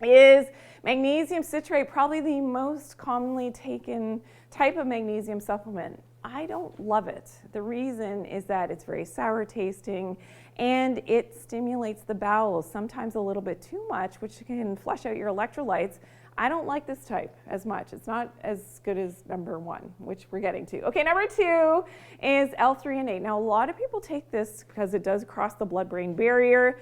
[SPEAKER 1] Is magnesium citrate, probably the most commonly taken type of magnesium supplement. I don't love it. The reason is that it's very sour tasting and it stimulates the bowels, sometimes a little bit too much, which can flush out your electrolytes. I don't like this type as much. It's not as good as number 1, which we're getting to. Okay, number 2 is L-threonate. Now, a lot of people take this because it does cross the blood-brain barrier,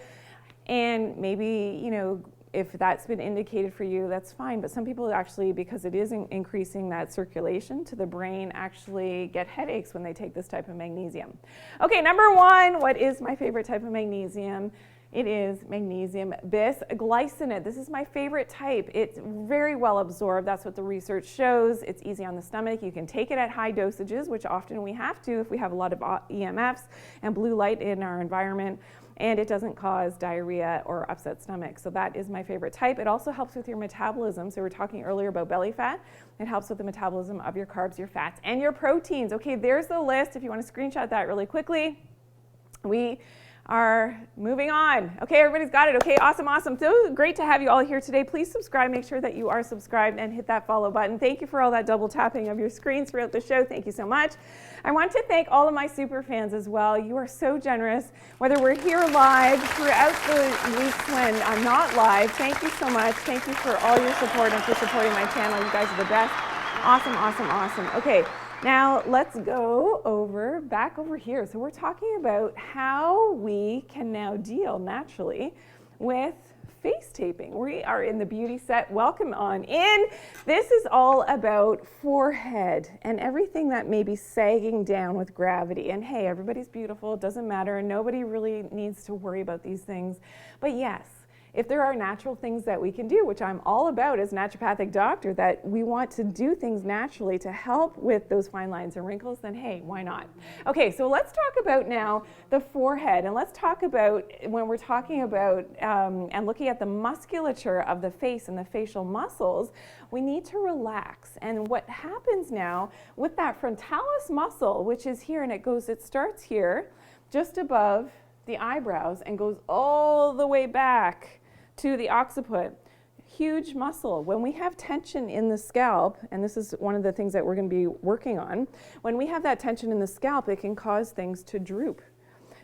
[SPEAKER 1] and maybe, you know, if that's been indicated for you, that's fine. But some people actually, because it is increasing that circulation to the brain, actually get headaches when they take this type of magnesium. Okay, number 1, what is my favorite type of magnesium? It is magnesium bisglycinate. This is my favorite type. It's very well absorbed. That's what the research shows. It's easy on the stomach. You can take it at high dosages, which often we have to if we have a lot of EMFs and blue light in our environment. And it doesn't cause diarrhea or upset stomach. So that is my favorite type. It also helps with your metabolism. So we were talking earlier about belly fat. It helps with the metabolism of your carbs, your fats, and your proteins. Okay, there's the list. If you want to screenshot that really quickly. We are moving on. Okay, everybody's got it. Okay, awesome, awesome. So great to have you all here today. Please subscribe. Make sure that you are subscribed and hit that follow button. Thank you for all that double tapping of your screens throughout the show. Thank you so much. I want to thank all of my super fans as well. You are so generous. Whether we're here live throughout the weeks when I'm not live, thank you so much. Thank you for all your support and for supporting my channel. You guys are the best. Awesome, awesome, awesome. Okay. Now let's go back over here. So we're talking about how we can now deal naturally with face taping. We are in the beauty set. Welcome on in. This is all about forehead and everything that may be sagging down with gravity. And hey, everybody's beautiful. It doesn't matter. Nobody really needs to worry about these things. But yes, if there are natural things that we can do, which I'm all about as a naturopathic doctor, that we want to do things naturally to help with those fine lines and wrinkles, then hey, why not? Okay, so let's talk about now the forehead, and let's talk about when we're talking about and looking at the musculature of the face and the facial muscles, we need to relax. And what happens now with that frontalis muscle, which is here, and it starts here, just above the eyebrows and goes all the way back to the occiput. Huge muscle. When we have tension in the scalp, and this is one of the things that we're going to be working on, when we have that tension in the scalp, it can cause things to droop.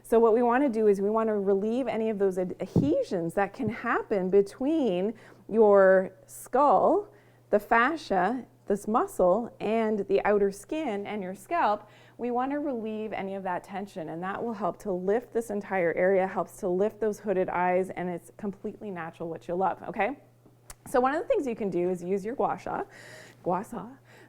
[SPEAKER 1] So what we want to do is we want to relieve any of those adhesions that can happen between your skull, the fascia, this muscle, and the outer skin and your scalp. We want to relieve any of that tension, and that will help to lift this entire area, helps to lift those hooded eyes, and it's completely natural, which you'll love, okay? So one of the things you can do is use your gua sha,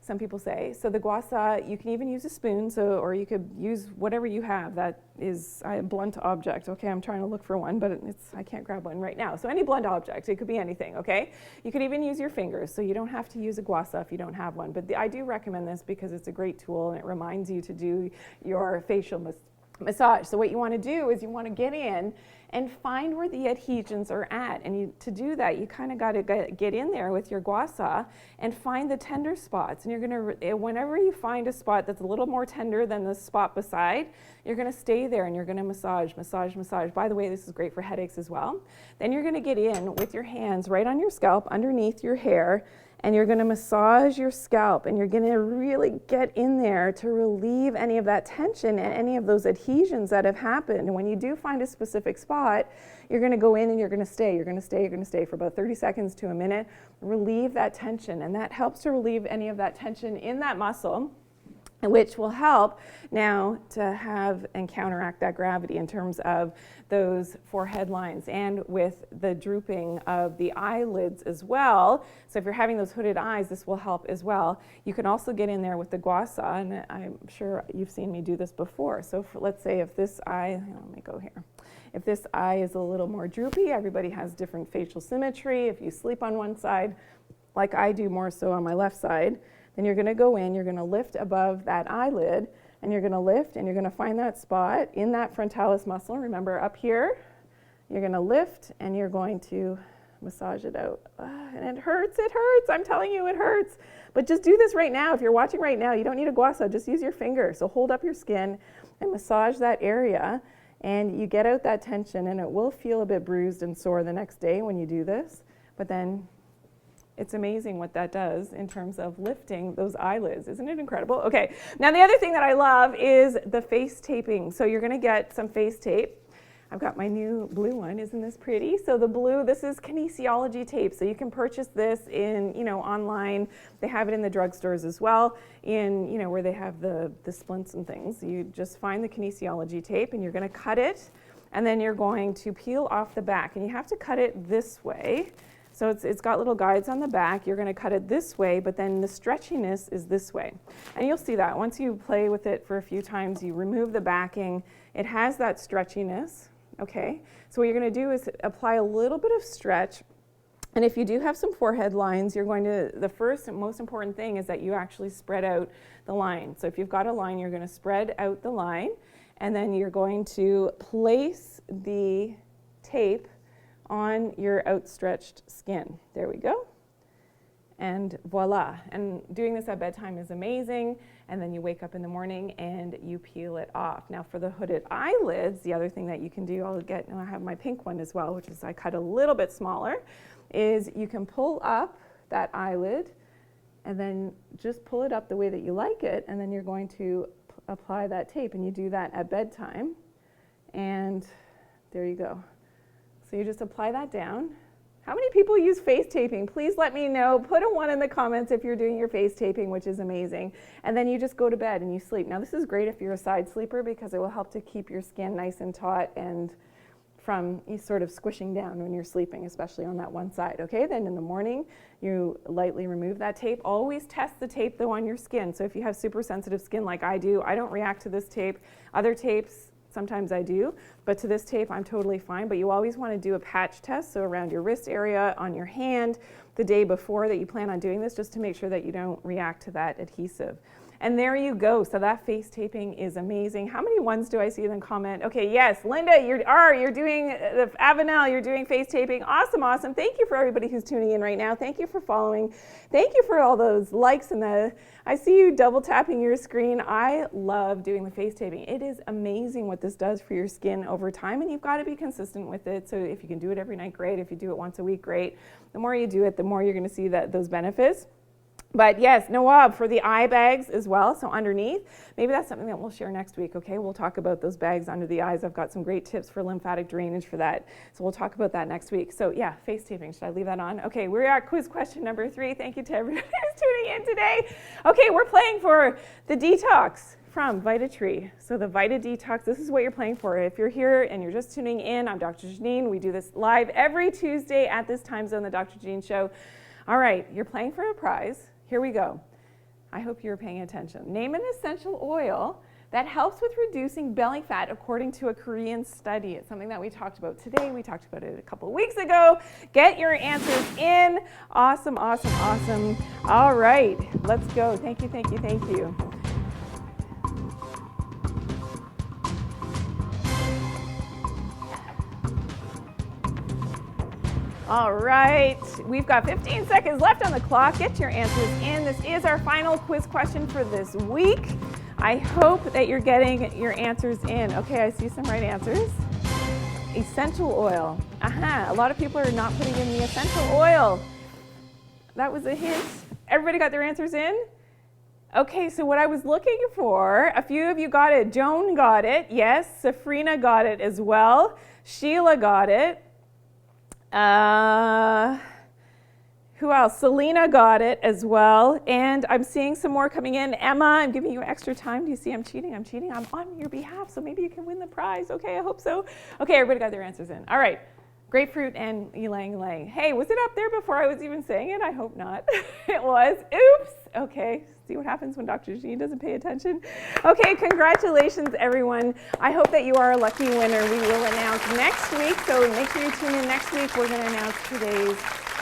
[SPEAKER 1] some people say. So the gua sha, you can even use a spoon, or you could use whatever you have that is a blunt object. Okay, I'm trying to look for one, but I can't grab one right now. So any blunt object, it could be anything, okay? You could even use your fingers, so you don't have to use a gua sha if you don't have one. But I do recommend this because it's a great tool and it reminds you to do your facial massage. So what you want to do is you want to get in and find where the adhesions are at. And to do that, you kind of got to get in there with your gua sha and find the tender spots. And you're going to, whenever you find a spot that's a little more tender than the spot beside, you're going to stay there and you're going to massage, massage, massage. By the way, this is great for headaches as well. Then you're going to get in with your hands right on your scalp, underneath your hair, and you're going to massage your scalp, and you're going to really get in there to relieve any of that tension and any of those adhesions that have happened. And when you do find a specific spot, you're going to go in and you're going to stay. You're going to stay. You're going to stay for about 30 seconds to a minute. Relieve that tension, and that helps to relieve any of that tension in that muscle, which will help now to have and counteract that gravity in terms of those forehead lines and with the drooping of the eyelids as well. So if you're having those hooded eyes, this will help as well. You can also get in there with the gua sha, and I'm sure you've seen me do this before. So let's say if this eye, let me go here. If this eye is a little more droopy, everybody has different facial symmetry. If you sleep on one side, like I do more so on my left side, then you're going to go in, you're going to lift above that eyelid, and you're going to lift, and you're going to find that spot in that frontalis muscle. Remember, up here, you're going to lift, and you're going to massage it out. And it hurts, I'm telling you, it hurts. But just do this right now. If you're watching right now, you don't need a gua sha, just use your finger. So hold up your skin and massage that area, and you get out that tension, and it will feel a bit bruised and sore the next day when you do this, but then it's amazing what that does in terms of lifting those eyelids. Isn't it incredible? Okay, now the other thing that I love is the face taping. So you're gonna get some face tape. I've got my new blue one. Isn't this pretty? So the blue, this is kinesiology tape. So you can purchase this in, online. They have it in the drugstores as well, in, where they have the splints and things. You just find the kinesiology tape and you're going to cut it, and then you're going to peel off the back. And you have to cut it this way. So it's got little guides on the back. You're going to cut it this way, but then the stretchiness is this way. And you'll see that once you play with it for a few times, you remove the backing. It has that stretchiness. Okay, so what you're going to do is apply a little bit of stretch. And if you do have some forehead lines, the first and most important thing is that you actually spread out the line. So if you've got a line, you're going to spread out the line, and then you're going to place the tape on your outstretched skin. There we go. And voila. And doing this at bedtime is amazing. And then you wake up in the morning and you peel it off. Now for the hooded eyelids, the other thing that you can do, I have my pink one as well, which is I cut a little bit smaller, is you can pull up that eyelid and then just pull it up the way that you like it. And then you're going to apply that tape, and you do that at bedtime. And there you go. So you just apply that down. How many people use face taping? Please let me know. Put a 1 in the comments if you're doing your face taping, which is amazing. And then you just go to bed and you sleep. Now this is great if you're a side sleeper, because it will help to keep your skin nice and taut and from sort of squishing down when you're sleeping, especially on that one side. Okay, then in the morning, you lightly remove that tape. Always test the tape though on your skin. So if you have super sensitive skin like I do, I don't react to this tape. Other tapes, sometimes I do, but to this tape, I'm totally fine. But you always want to do a patch test, so around your wrist area, on your hand, the day before that you plan on doing this, just to make sure that you don't react to that adhesive. And there you go. So that face taping is amazing. How many ones do I see in the comment? Okay, yes, Linda, you're doing, Avanel, you're doing face taping. Awesome, awesome. Thank you for everybody who's tuning in right now. Thank you for following. Thank you for all those likes and I see you double tapping your screen. I love doing the face taping. It is amazing what this does for your skin over time, and you've got to be consistent with it. So if you can do it every night, great. If you do it once a week, great. The more you do it, the more you're going to see those benefits. But yes, Nawab, for the eye bags as well, so underneath, maybe that's something that we'll share next week, okay? We'll talk about those bags under the eyes. I've got some great tips for lymphatic drainage for that, so we'll talk about that next week. So yeah, face taping, should I leave that on? Okay, we're at quiz question number 3. Thank you to everybody who's tuning in today. Okay, we're playing for the Detox from VitaTree. So the Vita Detox, this is what you're playing for. If you're here and you're just tuning in, I'm Dr. Janine. We do this live every Tuesday at this time zone, the Dr. Janine Show. All right, you're playing for a prize. Here we go. I hope you're paying attention. Name an essential oil that helps with reducing belly fat according to a Korean study. It's something that we talked about today. We talked about it a couple of weeks ago. Get your answers in. Awesome, awesome, awesome. All right, let's go. Thank you, thank you, thank you. All right, we've got 15 seconds left on the clock. Get your answers in. This is our final quiz question for this week. I hope that you're getting your answers in. Okay, I see some right answers. Essential oil. A lot of people are not putting in the essential oil. That was a hint. Everybody got their answers in? Okay, so what I was looking for, a few of you got it. Joan got it, yes. Safrina got it as well. Sheila got it. Who else? Selena got it as well. And I'm seeing some more coming in. Emma, I'm giving you extra time. Do you see I'm cheating? I'm cheating. I'm on your behalf, so maybe you can win the prize. Okay, I hope so. Okay, everybody got their answers in. All right. Grapefruit and ylang ylang. Hey, was it up there before I was even saying it? I hope not. It was. Oops. Okay. See what happens when Dr. Janine doesn't pay attention? Okay, congratulations, everyone. I hope that you are a lucky winner. We will announce next week, so make sure you tune in next week. We're going to announce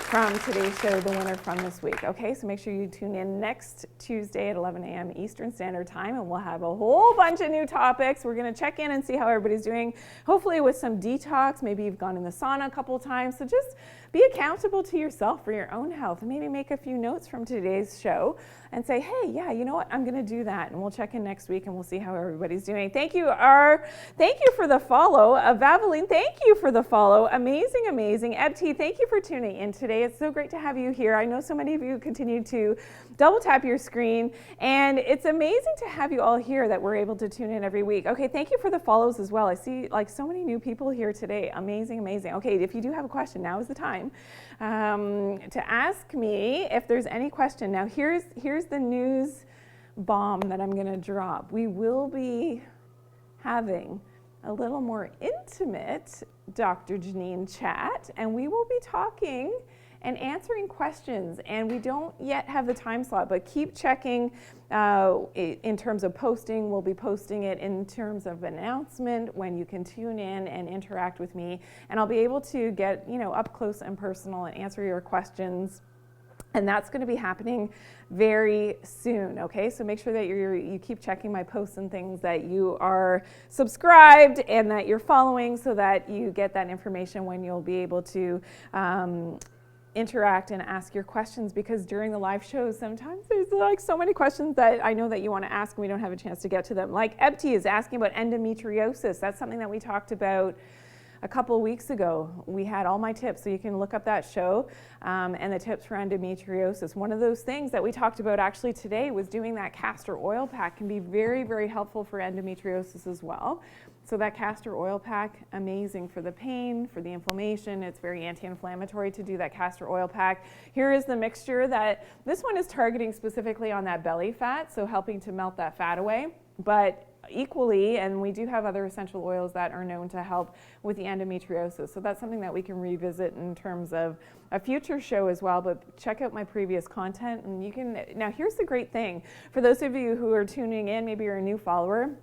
[SPEAKER 1] from today's show, the winner from this week. Okay, so make sure you tune in next Tuesday at 11 a.m. Eastern Standard Time, and we'll have a whole bunch of new topics. We're going to check in and see how everybody's doing, hopefully with some detox. Maybe you've gone in the sauna a couple of times, so just be accountable to yourself for your own health, and maybe make a few notes from today's show and say, hey, yeah, you know what, I'm going to do that, and we'll check in next week and we'll see how everybody's doing. Thank you for the follow. Vaveline, thank you for the follow. Amazing, amazing. Ebti, thank you for tuning in today. It's so great to have you here. I know so many of you continue to double tap your screen, and it's amazing to have you all here that we're able to tune in every week. Okay, thank you for the follows as well. I see like so many new people here today. Amazing, amazing. Okay, if you do have a question, now is the time to ask me if there's any question. Now here's the news bomb that I'm going to drop. We will be having a little more intimate Dr. Janine chat, and we will be talking and answering questions, and we don't yet have the time slot, but keep checking in terms of posting. We'll be posting it in terms of announcement when you can tune in and interact with me, and I'll be able to get up close and personal and answer your questions. And that's going to be happening very soon, okay? So make sure that you keep checking my posts and things, that you are subscribed and that you're following, so that you get that information when you'll be able to interact and ask your questions, because during the live shows sometimes there's like so many questions that I know that you want to ask and we don't have a chance to get to them. Like Ebti is asking about endometriosis. That's something that we talked about a couple of weeks ago. We had all my tips, so you can look up that show and the tips for endometriosis. One of those things that we talked about actually today was doing that castor oil pack. Can be very, very helpful for endometriosis as well. So that castor oil pack, amazing for the pain, for the inflammation. It's very anti-inflammatory to do that castor oil pack. Here is the mixture that, this one is targeting specifically on that belly fat, so helping to melt that fat away. But equally, and we do have other essential oils that are known to help with the endometriosis. So that's something that we can revisit in terms of a future show as well, but check out my previous content and you can, now here's the great thing. For those of you who are tuning in, maybe you're a new follower,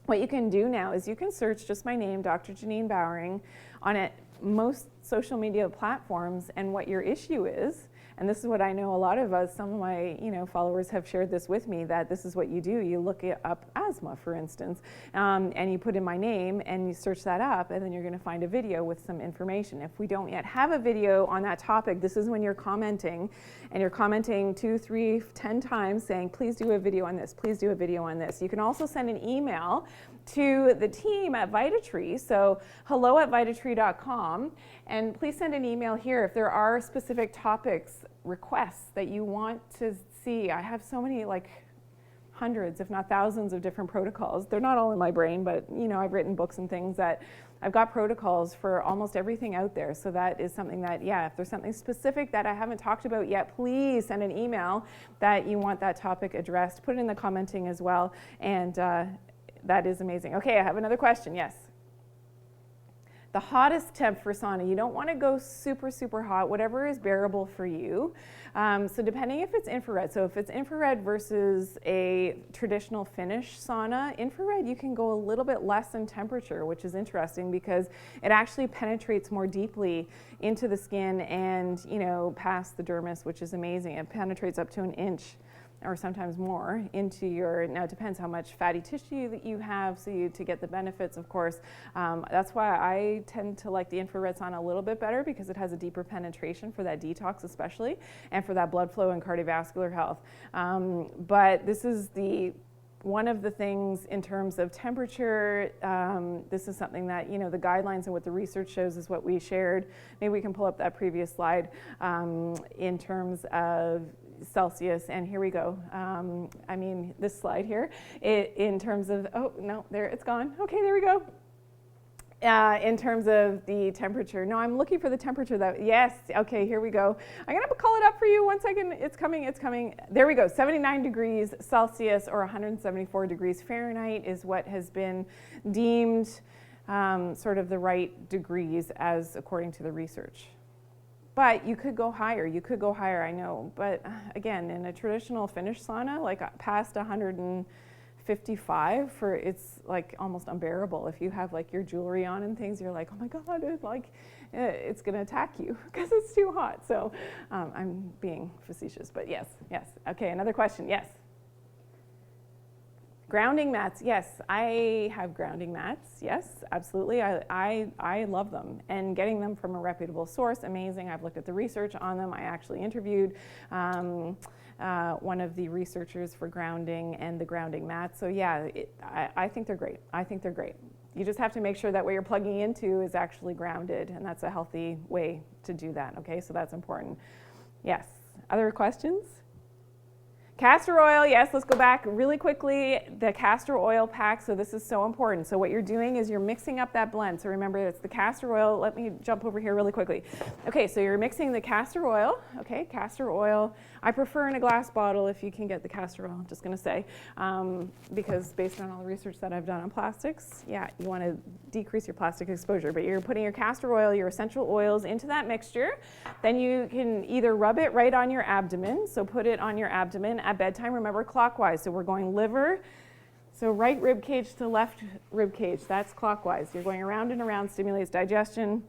[SPEAKER 1] what you can do now is you can search just my name, Dr. Janine Bowring, on most social media platforms and what your issue is. And this is what I know a lot of us, some of my followers have shared this with me, that this is what you do. You look up asthma, for instance, and you put in my name and you search that up, and then you're going to find a video with some information. If we don't yet have a video on that topic, this is when you're commenting, and you're commenting 2, 3, 10 times saying, please do a video on this, please do a video on this. You can also send an email to the team at Vitatree, so hello@vitatree.com, and please send an email here if there are specific topics, requests that you want to see. I have so many, like hundreds, if not thousands of different protocols. They're not all in my brain, but I've written books and things that I've got protocols for almost everything out there. So that is something that, yeah, if there's something specific that I haven't talked about yet, please send an email that you want that topic addressed. Put it in the commenting as well, and that is amazing. Okay, I have another question. Yes. The hottest temp for sauna, you don't want to go super, super hot, whatever is bearable for you. So depending if it's infrared, so if it's infrared versus a traditional Finnish sauna, infrared you can go a little bit less in temperature, which is interesting because it actually penetrates more deeply into the skin and past the dermis, which is amazing. It penetrates up to 1 inch or sometimes more into your, now it depends how much fatty tissue that you have, so to get the benefits, of course. That's why I tend to like the infrared sauna a little bit better, because it has a deeper penetration for that detox especially, and for that blood flow and cardiovascular health. But this is one of the things in terms of temperature. This is something that, the guidelines and what the research shows is what we shared. Maybe we can pull up that previous slide in terms of Celsius, and here we go. This slide here, in terms of, oh no, there, it's gone. Okay, there we go. In terms of the temperature. No, I'm looking for the temperature yes, okay, here we go. I'm gonna call it up for you 1 second. It's coming. There we go, 79 degrees Celsius or 174 degrees Fahrenheit is what has been deemed sort of the right degrees as according to the research. But you could go higher, I know. But again, in a traditional Finnish sauna, like past 155, it's like almost unbearable. If you have like your jewelry on and things, you're like, oh my God, it's gonna attack you because it's too hot. So I'm being facetious, but yes. Okay, another question, yes. Grounding mats, yes, I have grounding mats. Yes, absolutely. I love them, and getting them from a reputable source, amazing. I've looked at the research on them. I actually interviewed one of the researchers for grounding and the grounding mats. So yeah, I think they're great. I think they're great. You just have to make sure that what you're plugging into is actually grounded, and that's a healthy way to do that. Okay, so that's important. Yes. Other questions? Castor oil, yes, let's go back really quickly. The castor oil pack, so this is so important. So what you're doing is you're mixing up that blend. So remember, it's the castor oil. Let me jump over here really quickly. Okay, so you're mixing the castor oil. Okay, castor oil. I prefer in a glass bottle if you can get the castor oil, I'm just going to say, because based on all the research that I've done on plastics, yeah, you want to decrease your plastic exposure. But you're putting your castor oil, your essential oils into that mixture. Then you can either rub it right on your abdomen, so put it on your abdomen. At bedtime, remember clockwise. So we're going liver, so right rib cage to left rib cage. That's clockwise. You're going around and around, stimulates digestion.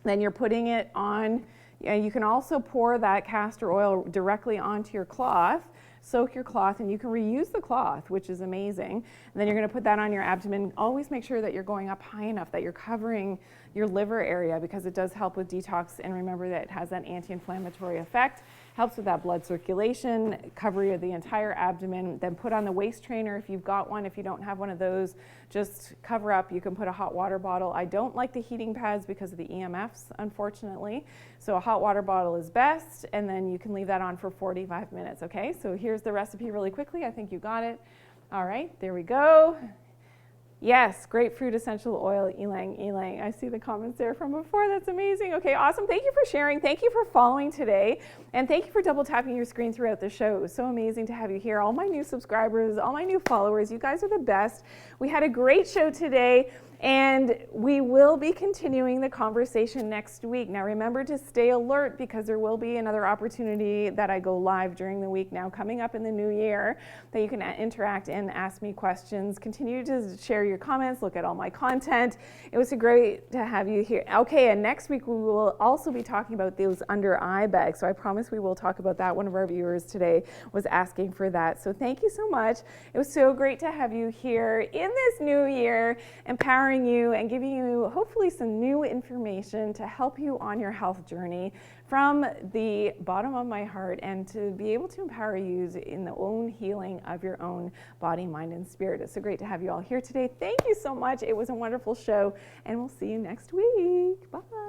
[SPEAKER 1] Then you're putting it on. You can also pour that castor oil directly onto your cloth. Soak your cloth, and you can reuse the cloth, which is amazing. And then you're going to put that on your abdomen. Always make sure that you're going up high enough that you're covering your liver area, because it does help with detox. And remember that it has that anti-inflammatory effect. Helps with that blood circulation, recovery of the entire abdomen. Then put on the waist trainer if you've got one. If you don't have one of those, just cover up. You can put a hot water bottle. I don't like the heating pads because of the EMFs, unfortunately. So a hot water bottle is best, and then you can leave that on for 45 minutes, okay? So here's the recipe really quickly. I think you got it. All right, there we go. Yes, grapefruit essential oil, ylang. I see the comments there from before. That's amazing. Okay, awesome. Thank you for sharing. Thank you for following today. And thank you for double tapping your screen throughout the show. It was so amazing to have you here. All my new subscribers, all my new followers, you guys are the best. We had a great show today, and we will be continuing the conversation next week. Now remember to stay alert, because there will be another opportunity that I go live during the week now coming up in the new year that you can interact and ask me questions. Continue to share your comments, look at all my content. It was great to have you here. Okay, and next week we will also be talking about those under eye bags. So I promise we will talk about that. One of our viewers today was asking for that. So thank you so much. It was so great to have you here in this new year, empowering you and giving you hopefully some new information to help you on your health journey from the bottom of my heart, and to be able to empower you in the own healing of your own body, mind, and spirit. It's so great to have you all here today. Thank you so much. It was a wonderful show, and we'll see you next week. Bye.